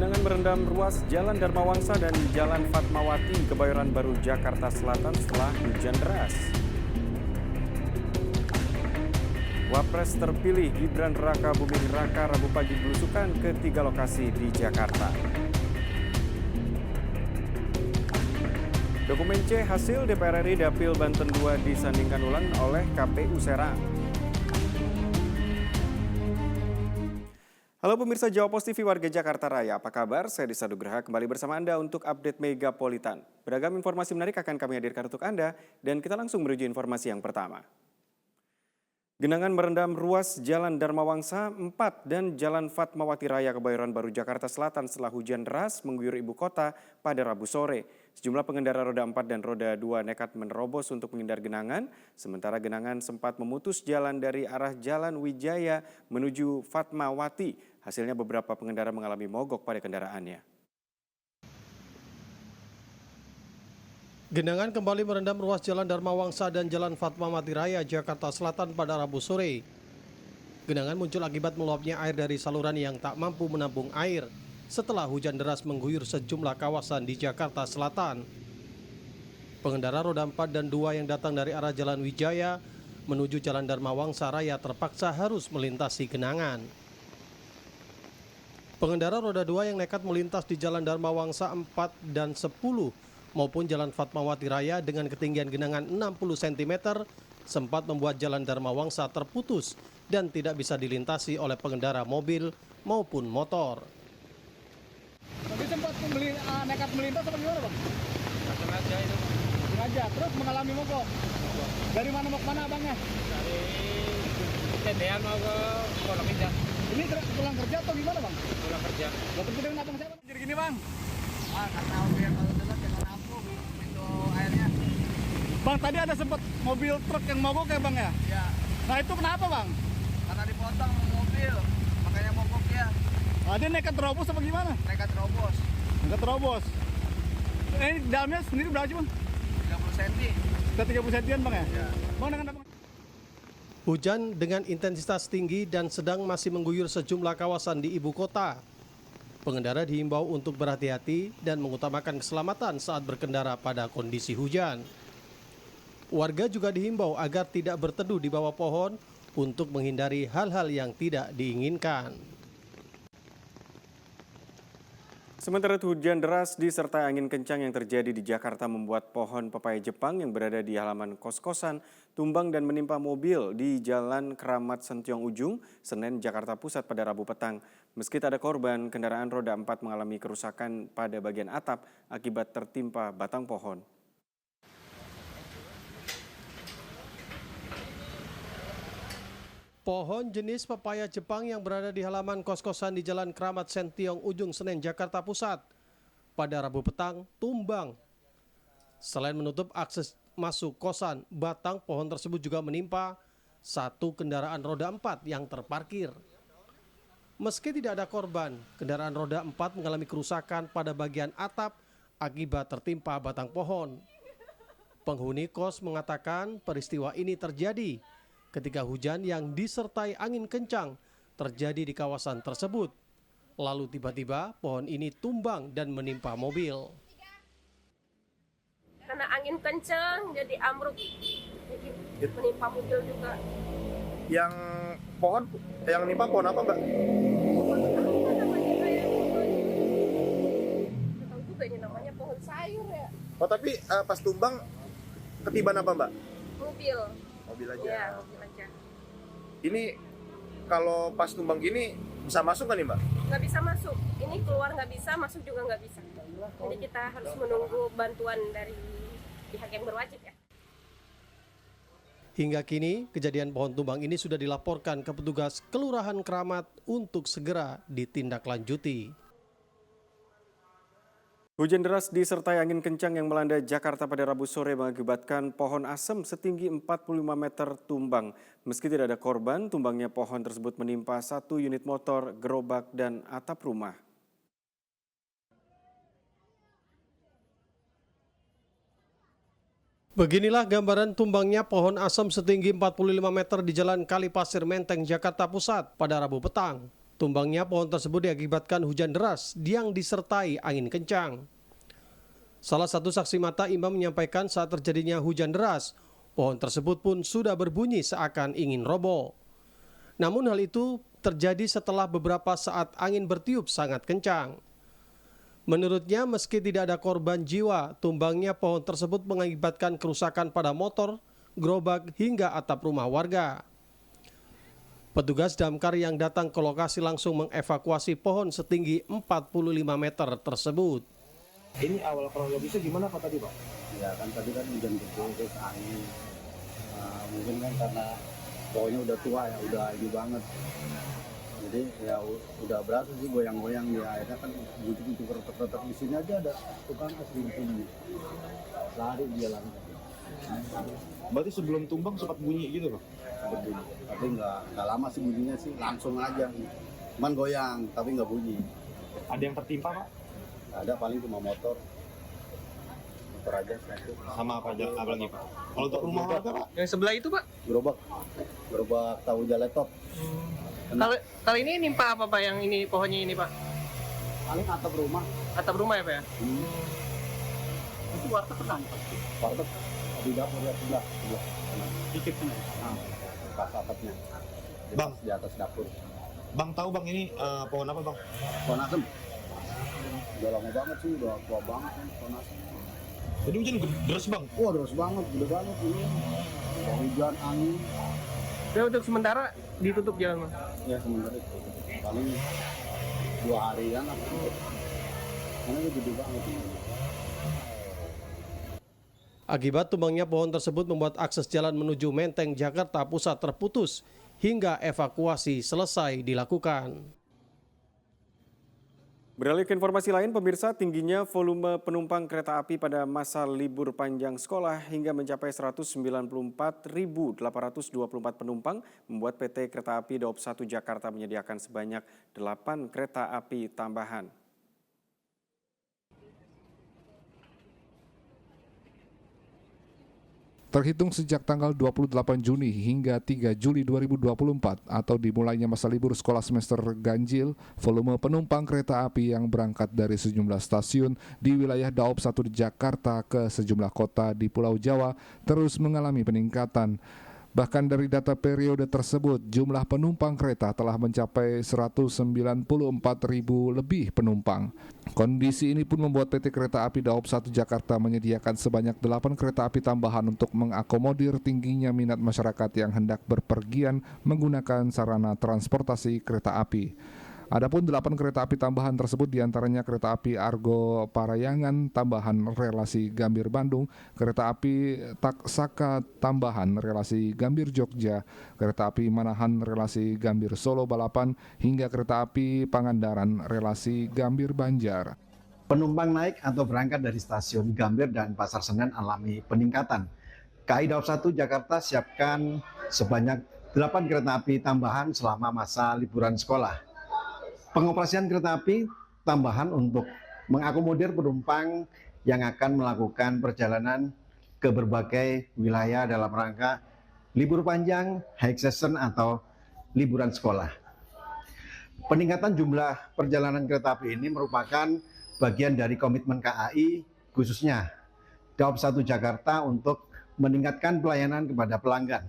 Genangan merendam ruas Jalan Dharma Wangsa dan Jalan Fatmawati, Kebayoran Baru, Jakarta Selatan setelah hujan deras. Wapres terpilih Gibran Raka Buming Raka Rabu pagi belusukan ke 3 lokasi di Jakarta. Dokumen C hasil DPR RI Dapil Banten 2 disandingkan ulang oleh KPU Serang. Halo pemirsa Jawa Pos TV warga Jakarta Raya, apa kabar? Saya Disa Nugraha kembali bersama Anda untuk update Megapolitan. Beragam informasi menarik akan kami hadirkan untuk Anda dan kita langsung menuju informasi yang pertama. Genangan merendam ruas Jalan Dharma Wangsa 4 dan Jalan Fatmawati Raya Kebayoran Baru Jakarta Selatan setelah hujan deras mengguyur ibu kota pada Rabu sore. Sejumlah pengendara roda 4 dan roda 2 nekat menerobos untuk menghindar genangan, sementara genangan sempat memutus jalan dari arah Jalan Wijaya menuju Fatmawati. Hasilnya beberapa pengendara mengalami mogok pada kendaraannya. Genangan kembali merendam ruas Jalan Dharma Wangsa dan Jalan Fatmawati Raya, Jakarta Selatan pada Rabu sore. Genangan muncul akibat meluapnya air dari saluran yang tak mampu menampung air setelah hujan deras mengguyur sejumlah kawasan di Jakarta Selatan. Pengendara roda 4 dan 2 yang datang dari arah Jalan Wijaya menuju Jalan Dharma Wangsa Raya terpaksa harus melintasi genangan. Pengendara roda 2 yang nekat melintas di Jalan Dharma Wangsa 4 dan 10 maupun Jalan Fatmawati Raya dengan ketinggian genangan 60 cm sempat membuat Jalan Dharma Wangsa terputus dan tidak bisa dilintasi oleh pengendara mobil maupun motor. Tapi sempat nekat melintas atau gimana bang? Sengaja itu. Sengaja, terus mengalami mogok? Dari mana mau ke mana abangnya? Dari Tendean mau ke Pondok Indah. Ini pulang kerja atau gimana bang? Pulang kerja. Lo kerja dengan abang siapa? Jadi gini bang? Karena mobil kalau dekat jangan nampung pintu airnya. Bang, tadi ada sempat mobil truk yang mogok ya bang ya? Iya. Nah itu kenapa bang? Karena dipotong mobil, makanya mogok ya. Dia nekat terobos apa gimana? Nekat terobos. Nekat terobos. Ini dalamnya sendiri berapa sih bang? 30 cm. Sudah 30 cm bang ya? Iya. Bang dengan apa? Hujan dengan intensitas tinggi dan sedang masih mengguyur sejumlah kawasan di ibu kota. Pengendara diimbau untuk berhati-hati dan mengutamakan keselamatan saat berkendara pada kondisi hujan. Warga juga dihimbau agar tidak berteduh di bawah pohon untuk menghindari hal-hal yang tidak diinginkan. Sementara itu hujan deras disertai angin kencang yang terjadi di Jakarta membuat pohon pepaya Jepang yang berada di halaman kos-kosan tumbang dan menimpa mobil di Jalan Keramat Sentiong Ujung, Senen, Jakarta Pusat pada Rabu petang. Meski tak ada korban, kendaraan roda 4 mengalami kerusakan pada bagian atap akibat tertimpa batang pohon. Pohon jenis pepaya Jepang yang berada di halaman kos-kosan di Jalan Keramat Sentiong Ujung Senen, Jakarta Pusat pada Rabu petang tumbang. Selain menutup akses masuk kosan, batang pohon tersebut juga menimpa satu kendaraan roda 4 yang terparkir. Meski tidak ada korban, kendaraan roda 4 mengalami kerusakan pada bagian atap akibat tertimpa batang pohon. Penghuni kos mengatakan peristiwa ini terjadi ketika hujan yang disertai angin kencang terjadi di kawasan tersebut. Lalu tiba-tiba pohon ini tumbang dan menimpa mobil. Karena angin kencang jadi ambruk, jadi menimpa mobil juga. Yang pohon, yang menimpa pohon apa mbak? Tahu juga ini namanya pohon sayur ya. Oh tapi pas tumbang ketiban apa mbak? Mobil. Mobil aja. Ya, mobil aja. Ini kalau pas tumbang gini bisa masuk kan nih mbak? Nggak bisa masuk. Ini keluar nggak bisa, masuk juga nggak bisa. Jadi kita harus menunggu bantuan dari pihak yang berwajib ya. Hingga kini, kejadian pohon tumbang ini sudah dilaporkan ke petugas Kelurahan Keramat untuk segera ditindaklanjuti. Hujan deras disertai angin kencang yang melanda Jakarta pada Rabu sore mengakibatkan pohon asem setinggi 45 meter tumbang. Meski tidak ada korban, tumbangnya pohon tersebut menimpa satu unit motor, gerobak, dan atap rumah. Beginilah gambaran tumbangnya pohon asem setinggi 45 meter di Jalan Kali Pasir Menteng, Jakarta Pusat pada Rabu petang. Tumbangnya pohon tersebut diakibatkan hujan deras yang disertai angin kencang. Salah satu saksi mata Imam menyampaikan saat terjadinya hujan deras, pohon tersebut pun sudah berbunyi seakan ingin roboh. Namun hal itu terjadi setelah beberapa saat angin bertiup sangat kencang. Menurutnya meski tidak ada korban jiwa, tumbangnya pohon tersebut mengakibatkan kerusakan pada motor, gerobak hingga atap rumah warga. Petugas damkar yang datang ke lokasi langsung mengevakuasi pohon setinggi 45 meter tersebut. Ini awal kronologisnya gimana Pak tadi Pak? Ya kan tadi kan hujan gede terus angin. Mungkin kan karena pohonnya udah tua ya, udah ini banget. Jadi ya udah berasa sih goyang-goyang di akhirnya kan butuh retak-retak di sini aja ada tukang es di sini. Lari dia langsung. Berarti sebelum tumbang sempat bunyi gitu Pak? Berbunyi. Tapi nggak lama sih bunyinya sih, langsung aja. Cuman goyang tapi nggak bunyi. Ada yang tertimpa Pak? Ada paling cuma motor aja satu. Sama apa aja lagi Pak? Kalau untuk rumah warga Pak? Yang sebelah itu Pak? Gerobak tahu jaletop. Kalau ini nimpa apa Pak yang ini pohonnya ini Pak? Paling atap rumah. Atap rumah ya Pak ya? Itu warteg kena Pak. Warteg di dapur ya sebelah. Dikit kena. Nah, bekas atapnya. Bang, Di atas dapur. Bang tahu Bang ini pohon apa Bang? Pohon asem. Udah lama banget sih, udah tua banget kan pohon asem. Jadi hujan deras Bang? Wah, deras banget, gede banget ini. Hujan, angin. Ya untuk sementara ditutup jalan Mas. Ya sementara itu. Paling 2 harian apa. Karena itu gede banget ini. Akibat tumbangnya pohon tersebut membuat akses jalan menuju Menteng, Jakarta Pusat terputus hingga evakuasi selesai dilakukan. Beralih ke informasi lain, pemirsa, tingginya volume penumpang kereta api pada masa libur panjang sekolah hingga mencapai 194.824 penumpang membuat PT Kereta Api Daob 1 Jakarta menyediakan sebanyak 8 kereta api tambahan. Terhitung sejak tanggal 28 Juni hingga 3 Juli 2024 atau dimulainya masa libur sekolah semester ganjil, volume penumpang kereta api yang berangkat dari sejumlah stasiun di wilayah Daob 1 di Jakarta ke sejumlah kota di Pulau Jawa terus mengalami peningkatan. Bahkan dari data periode tersebut, jumlah penumpang kereta telah mencapai 194.000 lebih penumpang. Kondisi ini pun membuat PT Kereta Api Daob 1 Jakarta menyediakan sebanyak 8 kereta api tambahan untuk mengakomodir tingginya minat masyarakat yang hendak berpergian menggunakan sarana transportasi kereta api. Adapun 8 kereta api tambahan tersebut diantaranya kereta api Argo Parayangan tambahan relasi Gambir Bandung, kereta api Taksaka tambahan relasi Gambir Jogja, kereta api Manahan relasi Gambir Solo Balapan, hingga kereta api Pangandaran relasi Gambir Banjar. Penumpang naik atau berangkat dari stasiun Gambir dan Pasar Senen alami peningkatan. KAI Daob 1 Jakarta siapkan sebanyak 8 kereta api tambahan selama masa liburan sekolah. Pengoperasian kereta api tambahan untuk mengakomodir penumpang yang akan melakukan perjalanan ke berbagai wilayah dalam rangka libur panjang, high season atau liburan sekolah. Peningkatan jumlah perjalanan kereta api ini merupakan bagian dari komitmen KAI khususnya Daob 1 Jakarta untuk meningkatkan pelayanan kepada pelanggan,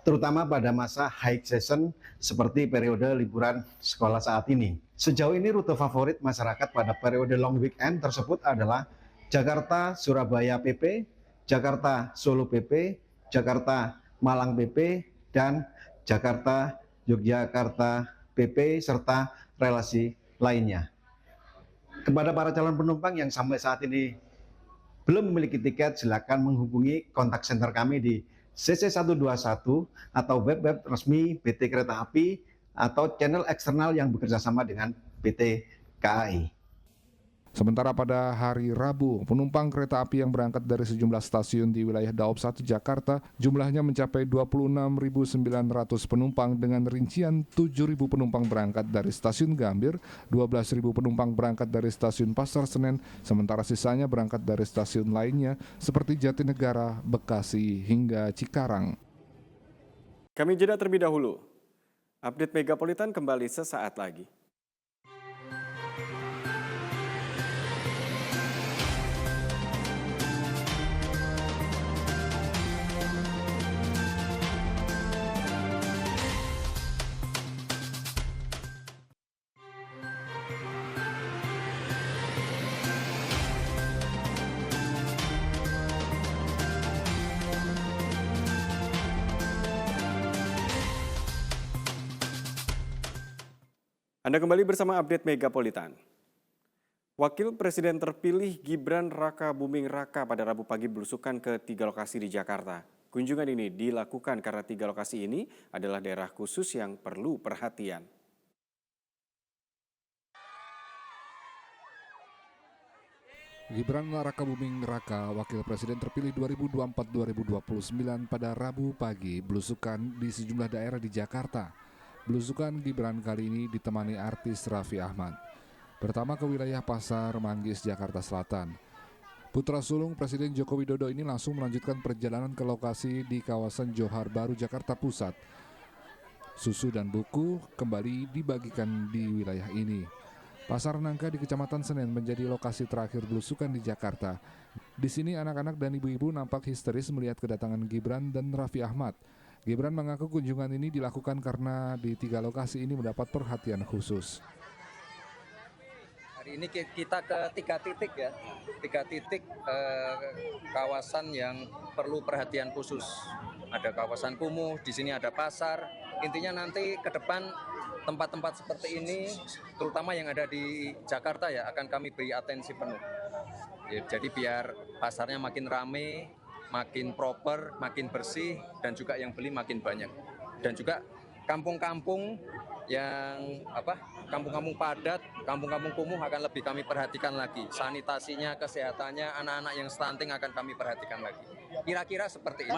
terutama pada masa high season seperti periode liburan sekolah saat ini. Sejauh ini rute favorit masyarakat pada periode long weekend tersebut adalah Jakarta Surabaya PP, Jakarta Solo PP, Jakarta Malang PP, dan Jakarta Yogyakarta PP serta relasi lainnya. Kepada para calon penumpang yang sampai saat ini belum memiliki tiket, silakan menghubungi kontak center kami di CC121 atau web resmi PT Kereta Api atau channel eksternal yang bekerja sama dengan PT KAI. Sementara pada hari Rabu, penumpang kereta api yang berangkat dari sejumlah stasiun di wilayah Daob 1 Jakarta jumlahnya mencapai 26.900 penumpang dengan rincian 7.000 penumpang berangkat dari stasiun Gambir, 12.000 penumpang berangkat dari stasiun Pasar Senen, sementara sisanya berangkat dari stasiun lainnya seperti Jatinegara, Bekasi, hingga Cikarang. Kami jeda terlebih dahulu. Update Megapolitan kembali sesaat lagi. Anda kembali bersama Update Megapolitan. Wakil Presiden terpilih Gibran Raka Buming Raka pada Rabu pagi belusukan ke 3 lokasi di Jakarta. Kunjungan ini dilakukan karena 3 lokasi ini adalah daerah khusus yang perlu perhatian. Gibran Raka Buming Raka, Wakil Presiden terpilih 2024-2029 pada Rabu pagi belusukan di sejumlah daerah di Jakarta. Belusukan Gibran kali ini ditemani artis Raffi Ahmad. Pertama ke wilayah Pasar Manggis, Jakarta Selatan. Putra sulung Presiden Joko Widodo ini langsung melanjutkan perjalanan ke lokasi di kawasan Johar Baru, Jakarta Pusat. Susu dan buku kembali dibagikan di wilayah ini. Pasar Nangka di Kecamatan Senen menjadi lokasi terakhir belusukan di Jakarta. Di sini anak-anak dan ibu-ibu nampak histeris melihat kedatangan Gibran dan Raffi Ahmad. Gibran mengaku kunjungan ini dilakukan karena di 3 lokasi ini mendapat perhatian khusus. Hari ini kita ke 3 titik ya, 3 titik kawasan yang perlu perhatian khusus. Ada kawasan kumuh, di sini ada pasar. Intinya nanti ke depan tempat-tempat seperti ini, terutama yang ada di Jakarta ya, akan kami beri atensi penuh. Ya, jadi biar pasarnya makin ramai, makin proper, makin bersih, dan juga yang beli makin banyak. Dan juga kampung-kampung yang kampung-kampung padat, kampung-kampung kumuh akan lebih kami perhatikan lagi. Sanitasinya, kesehatannya, anak-anak yang stunting akan kami perhatikan lagi. Kira-kira seperti itu.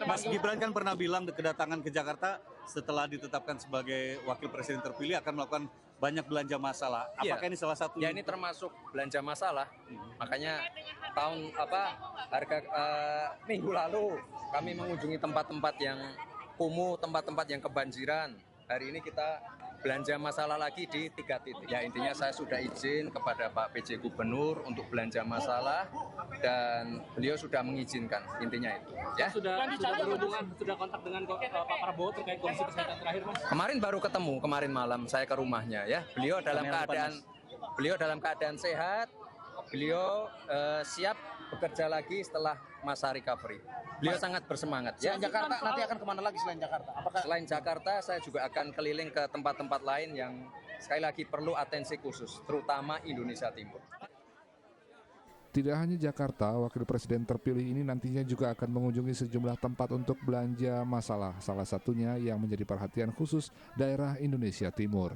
Mas Gibran kan pernah bilang kedatangan ke Jakarta setelah ditetapkan sebagai wakil presiden terpilih akan melakukan banyak belanja masalah. Apakah ini salah satu? Ya, ini termasuk belanja masalah. Makanya minggu lalu kami mengunjungi tempat-tempat yang kumuh, tempat-tempat yang kebanjiran. Hari ini kita belanja masalah lagi di 3 titik. Ya, intinya saya sudah izin kepada Pak PJ Gubernur untuk belanja masalah dan beliau sudah mengizinkan, intinya itu. Ya. Sudah kontak dengan Pak Prabowo terkait kondisi kesehatan terakhir, Mas? Kemarin baru ketemu, kemarin malam saya ke rumahnya ya. Beliau dalam keadaan sehat. Beliau siap bekerja lagi setelah masa recovery. Beliau sangat bersemangat. Ya, Jakarta nanti akan kemana lagi selain Jakarta? Selain Jakarta, saya juga akan keliling ke tempat-tempat lain yang sekali lagi perlu atensi khusus, terutama Indonesia Timur. Tidak hanya Jakarta, Wakil Presiden terpilih ini nantinya juga akan mengunjungi sejumlah tempat untuk belanja masalah. Salah satunya yang menjadi perhatian khusus daerah Indonesia Timur.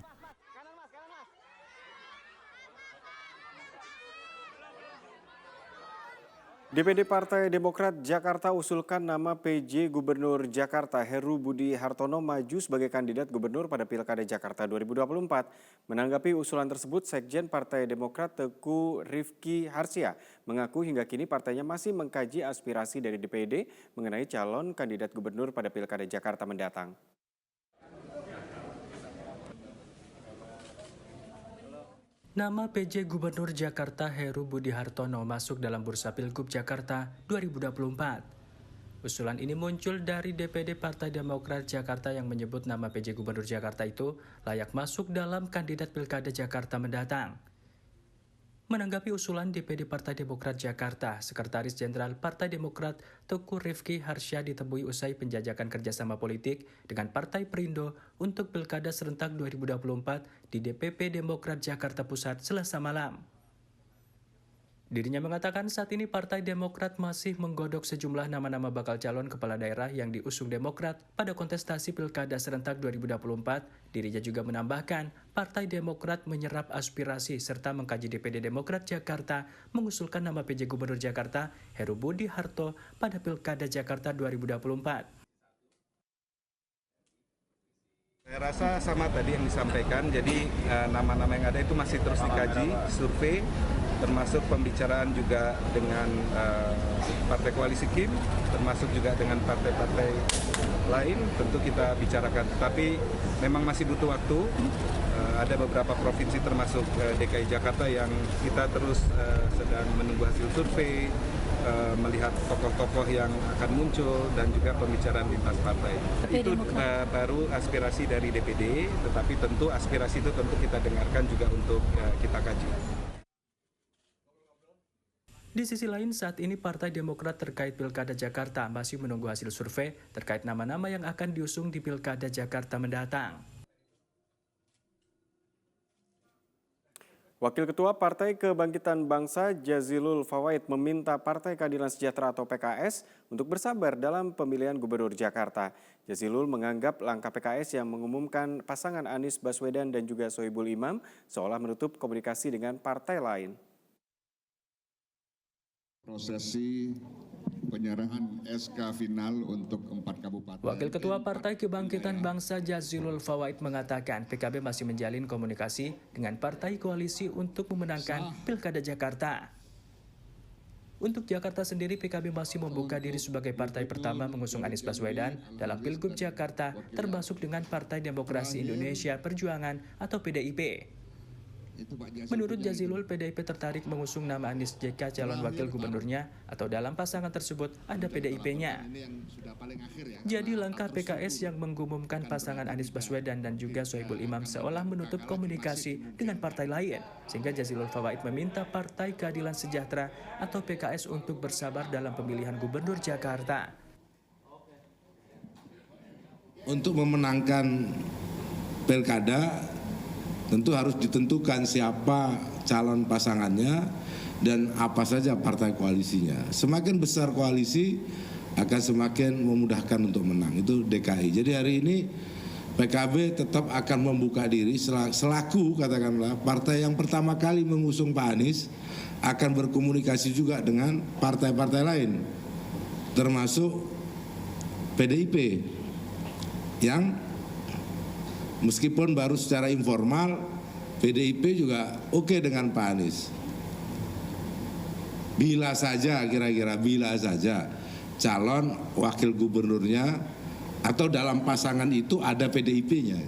DPD Partai Demokrat Jakarta usulkan nama PJ Gubernur Jakarta Heru Budi Hartono maju sebagai kandidat gubernur pada Pilkada Jakarta 2024. Menanggapi usulan tersebut, Sekjen Partai Demokrat Teguh Rifki Harsya mengaku hingga kini partainya masih mengkaji aspirasi dari DPD mengenai calon kandidat gubernur pada Pilkada Jakarta mendatang. Nama PJ Gubernur Jakarta Heru Budi Hartono masuk dalam Bursa Pilgub Jakarta 2024. Usulan ini muncul dari DPD Partai Demokrat Jakarta yang menyebut nama PJ Gubernur Jakarta itu layak masuk dalam kandidat Pilkada Jakarta mendatang. Menanggapi usulan DPD Partai Demokrat Jakarta, Sekretaris Jenderal Partai Demokrat Teguh Rifki Harsya ditemui usai penjajakan kerjasama politik dengan Partai Perindo untuk Pilkada Serentak 2024 di DPP Demokrat Jakarta Pusat Selasa malam. Dirinya mengatakan saat ini Partai Demokrat masih menggodok sejumlah nama-nama bakal calon kepala daerah yang diusung Demokrat pada kontestasi Pilkada Serentak 2024. Dirinya juga menambahkan, Partai Demokrat menyerap aspirasi serta mengkaji DPD Demokrat Jakarta mengusulkan nama PJ Gubernur Jakarta Heru Budi Hartono pada Pilkada Jakarta 2024. Saya rasa sama tadi yang disampaikan, jadi nama-nama yang ada itu masih terus dikaji, survei, termasuk pembicaraan juga dengan partai koalisi KIM, termasuk juga dengan partai-partai lain, tentu kita bicarakan. Tapi memang masih butuh waktu. Ada beberapa provinsi termasuk DKI Jakarta yang kita terus sedang menunggu hasil survei, melihat tokoh-tokoh yang akan muncul dan juga pembicaraan lintas partai. Itu baru aspirasi dari DPD, tetapi tentu aspirasi itu tentu kita dengarkan juga untuk kita kaji. Di sisi lain, saat ini Partai Demokrat terkait Pilkada Jakarta masih menunggu hasil survei terkait nama-nama yang akan diusung di Pilkada Jakarta mendatang. Wakil Ketua Partai Kebangkitan Bangsa Jazilul Fawait meminta Partai Keadilan Sejahtera atau PKS untuk bersabar dalam pemilihan Gubernur Jakarta. Jazilul menganggap langkah PKS yang mengumumkan pasangan Anies Baswedan dan juga Sohibul Imam seolah menutup komunikasi dengan partai lain. Prosesi penyerahan SK final untuk 4 kabupaten. Wakil Ketua Partai Kebangkitan Bangsa Jazilul Fawait mengatakan PKB masih menjalin komunikasi dengan partai koalisi untuk memenangkan Pilkada Jakarta. Untuk Jakarta sendiri, PKB masih membuka diri sebagai partai pertama mengusung Anies Baswedan dalam Pilgub Jakarta, termasuk dengan Partai Demokrasi Indonesia Perjuangan atau PDIP. Menurut Jazilul, PDIP tertarik mengusung nama Anies JK calon wakil gubernurnya atau dalam pasangan tersebut ada PDIP-nya. Jadi langkah PKS yang mengumumkan pasangan Anies Baswedan dan juga Sohibul Imam seolah menutup komunikasi dengan partai lain, sehingga Jazilul Fawait meminta Partai Keadilan Sejahtera atau PKS untuk bersabar dalam pemilihan gubernur Jakarta. Untuk memenangkan pilkada, tentu harus ditentukan siapa calon pasangannya dan apa saja partai koalisinya. Semakin besar koalisi akan semakin memudahkan untuk menang. Itu DKI. Jadi hari ini PKB tetap akan membuka diri selaku katakanlah partai yang pertama kali mengusung Pak Anies, akan berkomunikasi juga dengan partai-partai lain termasuk PDIP yang meskipun baru secara informal, PDIP juga oke dengan Pak Anies. Bila saja calon wakil gubernurnya atau dalam pasangan itu ada PDIP-nya.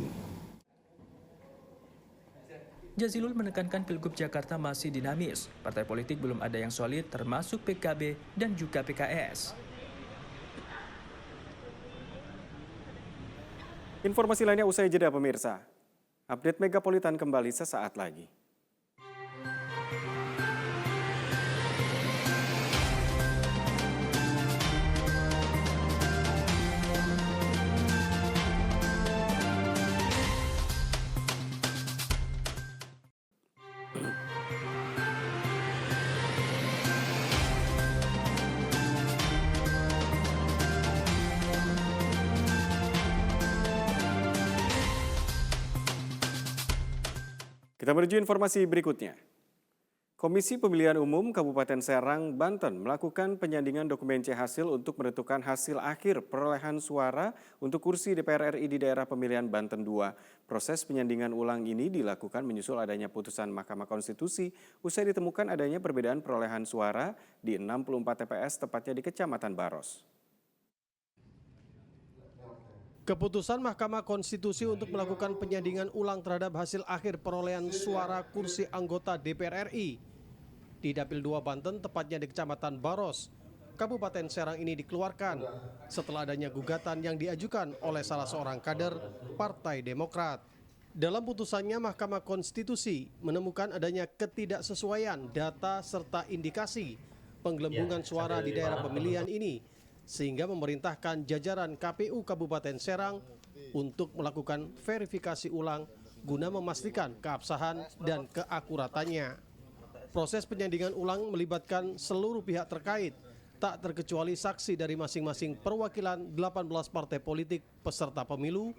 Jazilul menekankan Pilgub Jakarta masih dinamis. Partai politik belum ada yang solid termasuk PKB dan juga PKS. Informasi lainnya usai jeda pemirsa. Update Megapolitan kembali sesaat lagi. Kita menuju informasi berikutnya. Komisi Pemilihan Umum Kabupaten Serang, Banten melakukan penyandingan dokumen C hasil untuk menentukan hasil akhir perolehan suara untuk kursi DPR RI di daerah pemilihan Banten II. Proses penyandingan ulang ini dilakukan menyusul adanya putusan Mahkamah Konstitusi usai ditemukan adanya perbedaan perolehan suara di 64 TPS tepatnya di Kecamatan Baros. Keputusan Mahkamah Konstitusi untuk melakukan penyandingan ulang terhadap hasil akhir perolehan suara kursi anggota DPR RI di Dapil 2 Banten, tepatnya di Kecamatan Baros, Kabupaten Serang ini dikeluarkan setelah adanya gugatan yang diajukan oleh salah seorang kader Partai Demokrat. Dalam putusannya, Mahkamah Konstitusi menemukan adanya ketidaksesuaian data serta indikasi penggelembungan suara di daerah pemilihan ini, sehingga memerintahkan jajaran KPU Kabupaten Serang untuk melakukan verifikasi ulang guna memastikan keabsahan dan keakuratannya. Proses penyandingan ulang melibatkan seluruh pihak terkait, tak terkecuali saksi dari masing-masing perwakilan 18 partai politik peserta pemilu,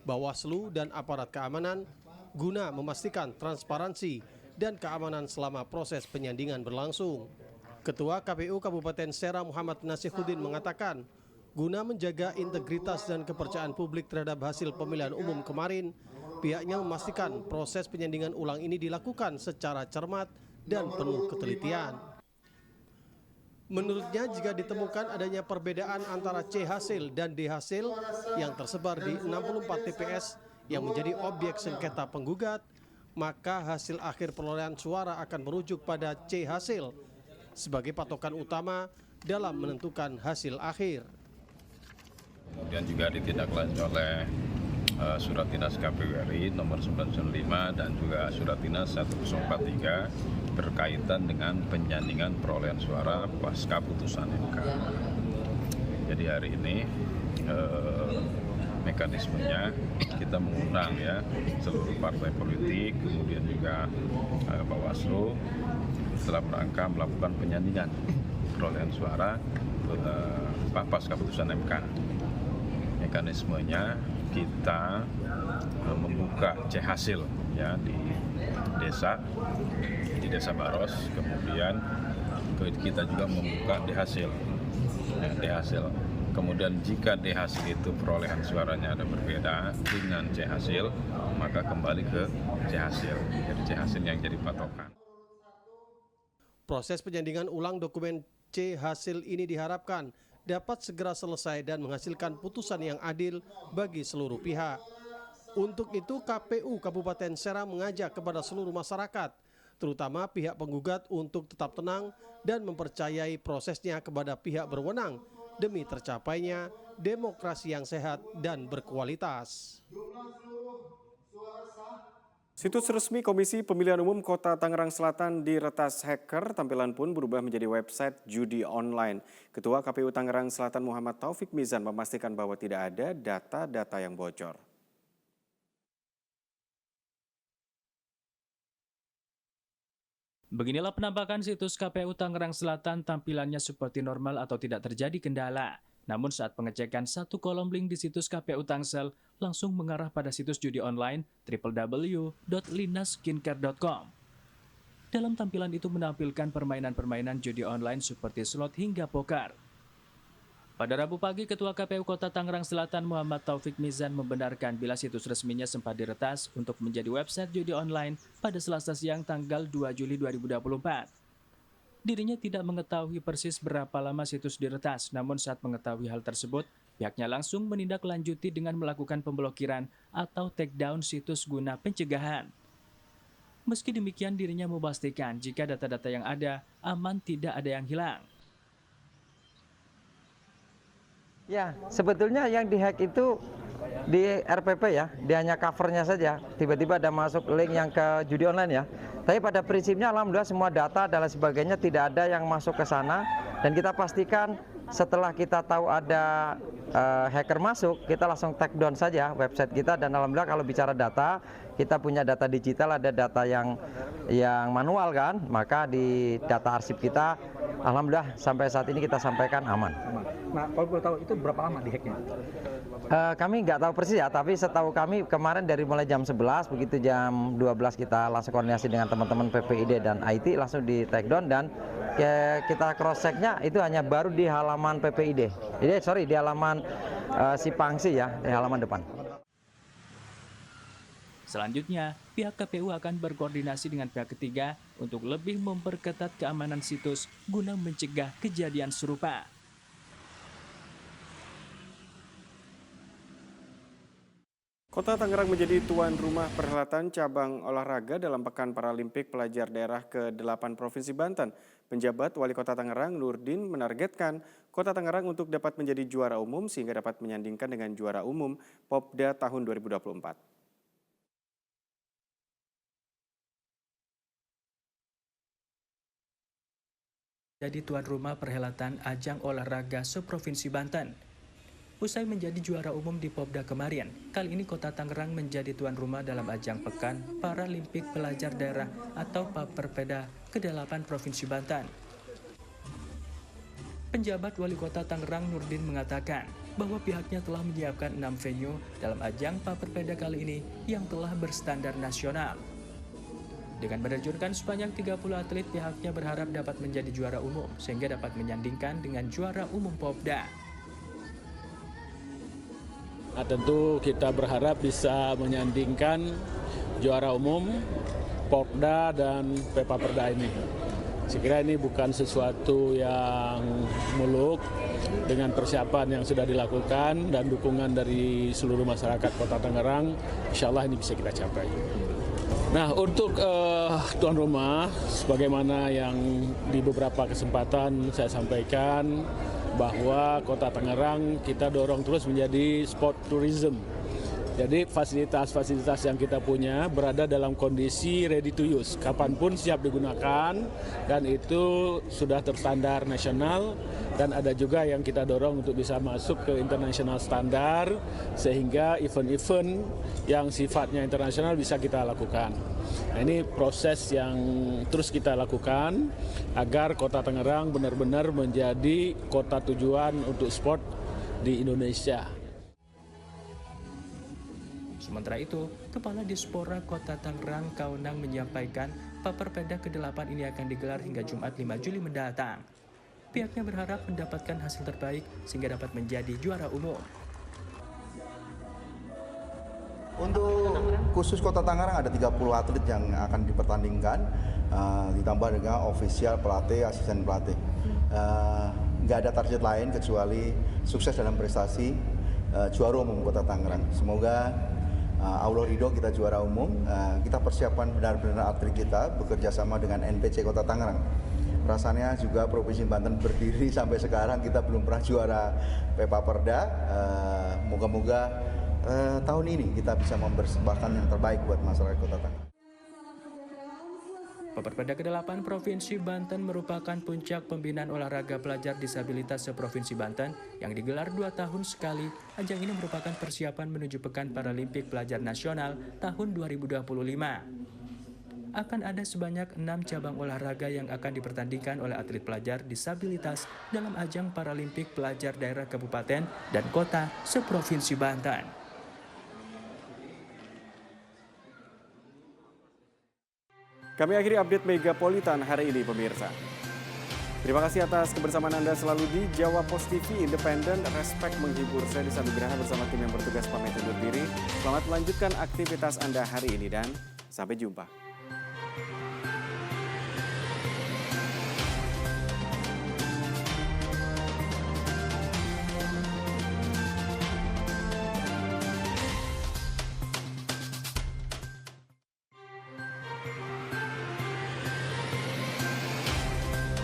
Bawaslu, dan aparat keamanan guna memastikan transparansi dan keamanan selama proses penyandingan berlangsung. Ketua KPU Kabupaten Serang Muhammad Nasihuddin mengatakan, guna menjaga integritas dan kepercayaan publik terhadap hasil pemilihan umum kemarin, pihaknya memastikan proses penyandingan ulang ini dilakukan secara cermat dan penuh ketelitian. Menurutnya, jika ditemukan adanya perbedaan antara C hasil dan D hasil yang tersebar di 64 TPS yang menjadi objek sengketa penggugat, maka hasil akhir perolehan suara akan merujuk pada C hasil sebagai patokan utama dalam menentukan hasil akhir. Kemudian juga ditindaklanjuti oleh Surat Dinas KPU RI nomor 995 dan juga Surat Dinas 1043 berkaitan dengan penyandingan perolehan suara pasca putusan MK. Jadi hari ini mekanismenya kita mengundang ya seluruh partai politik, kemudian juga Bawaslu dalam rangka melakukan penyandingan perolehan suara pasca putusan MK. Mekanismenya kita membuka C hasil ya di desa Baros, kemudian kita juga membuka D hasil. Kemudian jika D hasil itu perolehan suaranya ada berbeda dengan C hasil, maka kembali ke C hasil. Jadi C hasil yang jadi patokan. Proses penyandingan ulang dokumen C hasil ini diharapkan dapat segera selesai dan menghasilkan putusan yang adil bagi seluruh pihak. Untuk itu, KPU Kabupaten Serang mengajak kepada seluruh masyarakat, terutama pihak penggugat, untuk tetap tenang dan mempercayai prosesnya kepada pihak berwenang demi tercapainya demokrasi yang sehat dan berkualitas. Situs resmi Komisi Pemilihan Umum Kota Tangerang Selatan diretas hacker, tampilan pun berubah menjadi website judi online. Ketua KPU Tangerang Selatan Muhammad Taufik Mizan memastikan bahwa tidak ada data-data yang bocor. Beginilah penampakan situs KPU Tangerang Selatan, tampilannya seperti normal atau tidak terjadi kendala. Namun saat pengecekan satu kolom link di situs KPU Tangsel langsung mengarah pada situs judi online www.linaskincare.com. Dalam tampilan itu menampilkan permainan-permainan judi online seperti slot hingga poker. Pada Rabu pagi, Ketua KPU Kota Tangerang Selatan Muhammad Taufik Mizan membenarkan bila situs resminya sempat diretas untuk menjadi website judi online pada Selasa siang tanggal 2 Juli 2024. Dirinya tidak mengetahui persis berapa lama situs diretas, namun saat mengetahui hal tersebut, pihaknya langsung menindaklanjuti dengan melakukan pemblokiran atau take down situs guna pencegahan. Meski demikian, dirinya memastikan jika data-data yang ada aman, tidak ada yang hilang. Ya, sebetulnya yang dihack itu di RPP ya, dia hanya covernya saja. Tiba-tiba ada masuk link yang ke judi online ya. Tapi pada prinsipnya alhamdulillah semua data dan sebagainya tidak ada yang masuk ke sana. Dan kita pastikan setelah kita tahu ada hacker masuk, kita langsung take down saja website kita. Dan alhamdulillah kalau bicara data, kita punya data digital, ada data yang manual kan. Maka di data arsip kita alhamdulillah sampai saat ini kita sampaikan aman. Nah, kalau boleh tahu itu berapa lama di hacknya? Kami nggak tahu persis ya, tapi setahu kami kemarin dari mulai jam 11, begitu jam 12 kita langsung koordinasi dengan teman-teman PPID dan IT, langsung di take down dan kita cross checknya itu hanya baru di halaman PPID. Di halaman Sipangsi ya, di halaman depan. Selanjutnya, pihak KPU akan berkoordinasi dengan pihak ketiga untuk lebih memperketat keamanan situs guna mencegah kejadian serupa. Kota Tangerang menjadi tuan rumah perhelatan cabang olahraga dalam Pekan Paralimpik Pelajar Daerah ke-8 Provinsi Banten. Penjabat Wali Kota Tangerang Nurdin menargetkan Kota Tangerang untuk dapat menjadi juara umum sehingga dapat menyandingkan dengan juara umum Popda tahun 2024. Jadi tuan rumah perhelatan ajang olahraga seprovinsi Banten. Usai menjadi juara umum di Popda kemarin, kali ini Kota Tangerang menjadi tuan rumah dalam ajang Pekan Paralimpik Pelajar Daerah atau Paperpeda ke-8 Provinsi Banten. Penjabat Wali Kota Tangerang Nurdin mengatakan bahwa pihaknya telah menyiapkan 6 venue dalam ajang Paperpeda kali ini yang telah berstandar nasional. Dengan menerjunkan sebanyak 30 atlet, pihaknya berharap dapat menjadi juara umum sehingga dapat menyandingkan dengan juara umum Popda. Nah, tentu kita berharap bisa menyandingkan juara umum Porda dan Pepaperda ini. Saya kira ini bukan sesuatu yang muluk, dengan persiapan yang sudah dilakukan dan dukungan dari seluruh masyarakat Kota Tangerang, insya Allah ini bisa kita capai. Nah, untuk tuan rumah, sebagaimana yang di beberapa kesempatan saya sampaikan, bahwa Kota Tangerang kita dorong terus menjadi sport tourism. Jadi fasilitas-fasilitas yang kita punya berada dalam kondisi ready to use, kapanpun siap digunakan, dan itu sudah terstandar nasional, dan ada juga yang kita dorong untuk bisa masuk ke international standar, sehingga event-event yang sifatnya internasional bisa kita lakukan. Nah, ini proses yang terus kita lakukan agar Kota Tangerang benar-benar menjadi kota tujuan untuk sport di Indonesia. Sementara itu, Kepala Dispora Kota Tangerang Kaunang menyampaikan Paperpeda ke-8 ini akan digelar hingga Jumat 5 Juli mendatang. Pihaknya berharap mendapatkan hasil terbaik sehingga dapat menjadi juara umum. Untuk khusus Kota Tangerang ada 30 atlet yang akan dipertandingkan, ditambah dengan ofisial pelatih, asisten pelatih. Nggak ada target lain kecuali sukses dalam prestasi juara umum Kota Tangerang. Semoga Allah ridho kita juara umum, kita persiapkan benar-benar atlet kita bekerja sama dengan NPC Kota Tangerang. Rasanya juga Provinsi Banten berdiri sampai sekarang kita belum pernah juara Pepaperda. Moga-moga tahun ini kita bisa mempersembahkan yang terbaik buat masyarakat Kota Tangerang. Paperpeda ke-8 Provinsi Banten merupakan puncak pembinaan olahraga pelajar disabilitas seprovinsi Banten yang digelar 2 tahun sekali. Ajang ini merupakan persiapan menuju Pekan Paralimpik Pelajar Nasional tahun 2025. Akan ada sebanyak 6 cabang olahraga yang akan dipertandingkan oleh atlet pelajar disabilitas dalam ajang Paralimpik Pelajar Daerah Kabupaten dan Kota seprovinsi Banten. Kami akhiri update Megapolitan hari ini, pemirsa. Terima kasih atas kebersamaan Anda selalu di Jawa Post TV, independen, respect, menghibur. Saya Disa Nugraha bersama tim yang bertugas pamit undur diri. Selamat melanjutkan aktivitas Anda hari ini dan sampai jumpa.